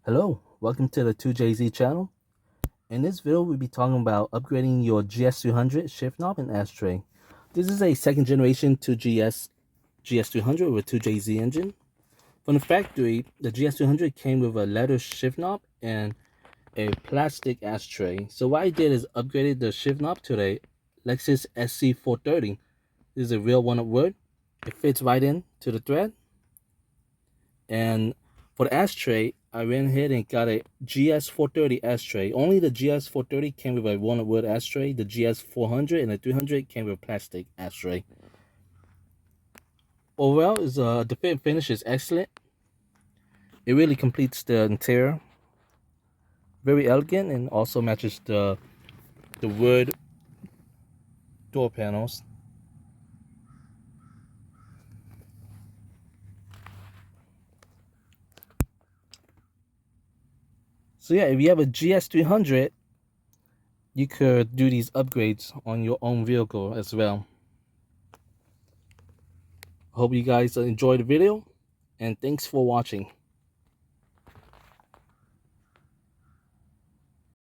Hello, welcome to the 2JZ channel. In this video, we'll be talking about upgrading your GS300 shift knob and ashtray. This is a second generation 2GS GS300 with 2JZ engine. From the factory, the GS300 came with a leather shift knob and a plastic ashtray. So what I did is upgraded the shift knob to the Lexus XE430. This is a real one-up wood. It fits right in to the thread. And for the ashtray, I went ahead and got a GS430 ashtray. Only the GS430 came with a walnut wood ashtray. The GS400 and the 300 came with a plastic ashtray. Overall, the fit and finish is excellent. It really completes the interior. Very elegant and also matches the wood door panels. So yeah, if you have a GS300, you could do these upgrades on your own vehicle as well. Hope you guys enjoyed the video, and thanks for watching.